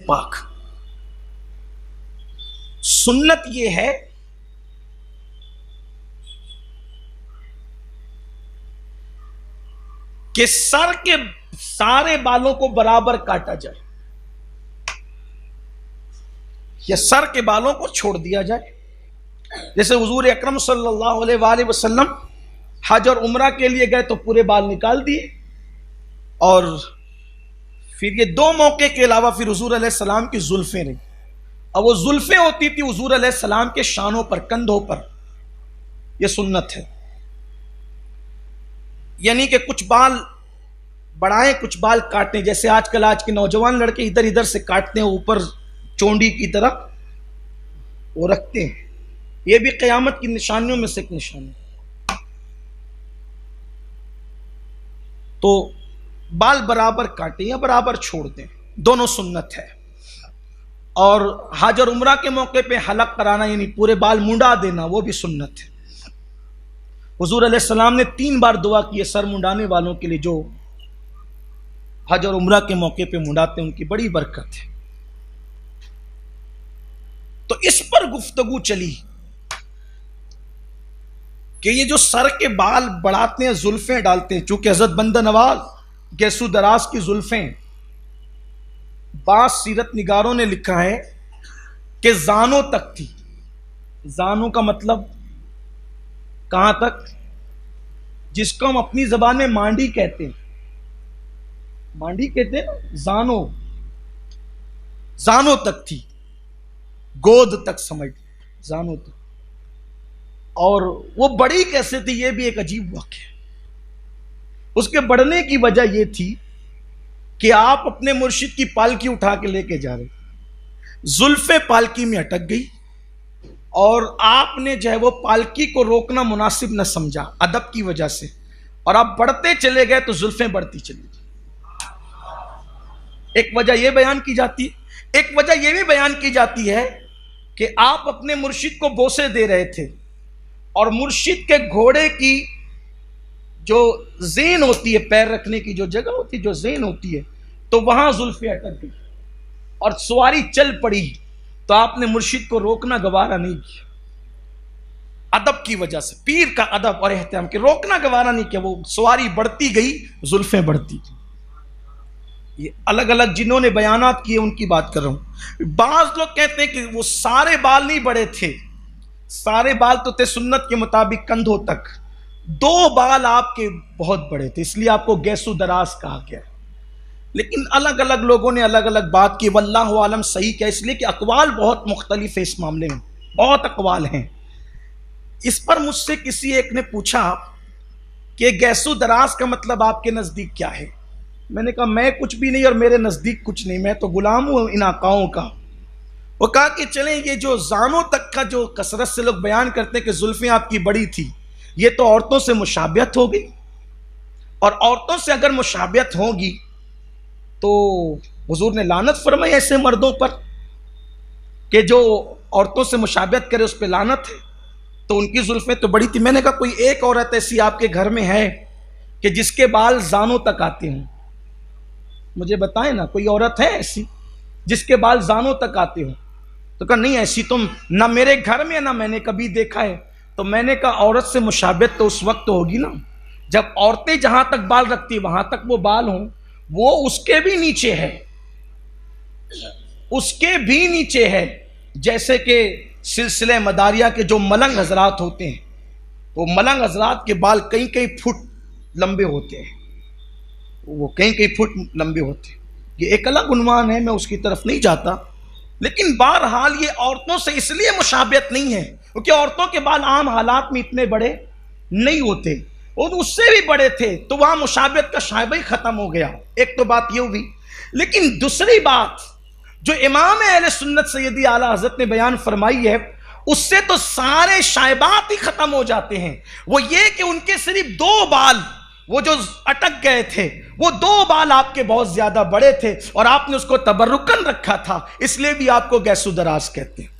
پاک. سنت یہ ہے کہ سر کے سارے بالوں کو برابر کاٹا جائے یا سر کے بالوں کو چھوڑ دیا جائے. جیسے حضور اکرم صلی اللہ علیہ وآلہ وسلم حج اور عمرہ کے لیے گئے تو پورے بال نکال دیے، اور پھر یہ دو موقع کے علاوہ پھر حضور علیہ السلام کی زلفیں رہی، اور وہ زلفیں ہوتی تھی حضور علیہ السلام کے شانوں پر، کندھوں پر. یہ سنت ہے. یعنی کہ کچھ بال بڑھائیں کچھ بال کاٹیں، جیسے آج کے نوجوان لڑکے ادھر ادھر سے کاٹتے ہیں اوپر چونڈی کی طرح وہ رکھتے ہیں. یہ بھی قیامت کی نشانیوں میں سے ایک نشانی. تو بال برابر کاٹیں یا برابر چھوڑ دیں، دونوں سنت ہے. اور حج اور عمرہ کے موقع پہ حلق کرانا یعنی پورے بال منڈا دینا، وہ بھی سنت ہے. حضور علیہ السلام نے 3 بار دعا کی ہے سر منڈانے والوں کے لیے، جو حج اور عمرہ کے موقع پہ منڈاتے ہیں ان کی بڑی برکت ہے. تو اس پر گفتگو چلی کہ یہ جو سر کے بال بڑھاتے ہیں، زلفیں ڈالتے ہیں، چونکہ حضرت بندہ نواز گیسو دراز کی زلفیں، بعض سیرت نگاروں نے لکھا ہے کہ زانوں تک تھی. زانوں کا مطلب کہاں تک؟ جس کو ہم اپنی زبان میں مانڈی کہتے ہیں، مانڈی کہتے ہیں نا، زانوں تک تھی، گود تک سمجھ، زانوں تک. اور وہ بڑی کیسے تھی، یہ بھی ایک عجیب واقعہ ہے. اس کے بڑھنے کی وجہ یہ تھی کہ آپ اپنے مرشد کی پالکی اٹھا کے لے کے جا رہے، زلفیں پالکی میں اٹک گئی، اور آپ نے جو ہے وہ پالکی کو روکنا مناسب نہ سمجھا ادب کی وجہ سے، اور آپ بڑھتے چلے گئے تو زلفیں بڑھتی چلی گئی. ایک وجہ یہ بیان کی جاتی ہے. ایک وجہ یہ بھی بیان کی جاتی ہے کہ آپ اپنے مرشد کو بوسے دے رہے تھے، اور مرشد کے گھوڑے کی جو زین ہوتی ہے، پیر رکھنے کی جو جگہ ہوتی ہے، جو زین ہوتی ہے، تو وہاں زلفیں اٹک گئی اور سواری چل پڑی. تو آپ نے مرشد کو روکنا گوارا نہیں کیا ادب کی وجہ سے، پیر کا ادب اور احترام کے، روکنا گوارا نہیں کیا. وہ سواری بڑھتی گئی، زلفیں بڑھتی گئی. یہ الگ الگ جنہوں نے بیانات کیے ان کی بات کر رہا ہوں. بعض لوگ کہتے ہیں کہ وہ سارے بال نہیں بڑے تھے، سارے بال تو تھے سنت کے مطابق کندھوں تک، 2 بال آپ کے بہت بڑے تھے، اس لیے آپ کو گیسو دراز کہا گیا. لیکن الگ الگ لوگوں نے الگ الگ بات کی، واللہ عالم صحیح کیا، اس لیے کہ اقوال بہت مختلف ہے اس معاملے میں، بہت اقوال ہیں. اس پر مجھ سے کسی ایک نے پوچھا کہ گیسو دراز کا مطلب آپ کے نزدیک کیا ہے. میں نے کہا میں کچھ بھی نہیں اور میرے نزدیک کچھ نہیں، میں تو غلام ہوں ان آقاؤں کا. وہ کہا کہ چلیں یہ جو زانوں تک کا جو کثرت سے لوگ بیان کرتے ہیں کہ زلفیں آپ کی بڑی تھی، یہ تو عورتوں سے مشابہت ہوگی، اور عورتوں سے اگر مشابہت ہوگی تو حضور نے لعنت فرمائی ایسے مردوں پر کہ جو عورتوں سے مشابہت کرے، اس پہ لعنت ہے. تو ان کی زلفیں تو بڑی تھی. میں نے کہا کوئی ایک عورت ایسی آپ کے گھر میں ہے کہ جس کے بال زانوں تک آتے ہوں؟ مجھے بتائیں نا، کوئی عورت ہے ایسی جس کے بال زانوں تک آتے ہوں؟ تو کہا نہیں ایسی تم نہ میرے گھر میں نہ میں نے کبھی دیکھا ہے. تو میں نے کہا عورت سے مشابہت تو اس وقت ہوگی نا جب عورتیں جہاں تک بال رکھتی وہاں تک وہ بال ہوں، وہ اس کے بھی نیچے ہے، اس کے بھی نیچے ہے. جیسے کہ سلسلہ مداریہ کے جو ملنگ حضرات ہوتے ہیں، وہ ملنگ حضرات کے بال کئی فٹ لمبے ہوتے ہیں، وہ کئی فٹ لمبے ہوتے ہیں. یہ ایک الگ عنوان ہے، میں اس کی طرف نہیں جاتا. لیکن بہرحال یہ عورتوں سے اس لیے مشابہت نہیں ہے کیونکہ عورتوں کے بال عام حالات میں اتنے بڑے نہیں ہوتے، اور اس سے بھی بڑے تھے، تو وہاں مشابہت کا شائبہ ہی ختم ہو گیا. ایک تو بات یہ ہوئی. لیکن دوسری بات جو امام اہل سنت سیدی اعلیٰ حضرت نے بیان فرمائی ہے، اس سے تو سارے شائبات ہی ختم ہو جاتے ہیں. وہ یہ کہ ان کے صرف 2 بال وہ جو اٹک گئے تھے، وہ 2 بال آپ کے بہت زیادہ بڑے تھے، اور آپ نے اس کو تبرکن رکھا تھا، اس لیے بھی آپ کو گیسو دراز کہتے ہیں.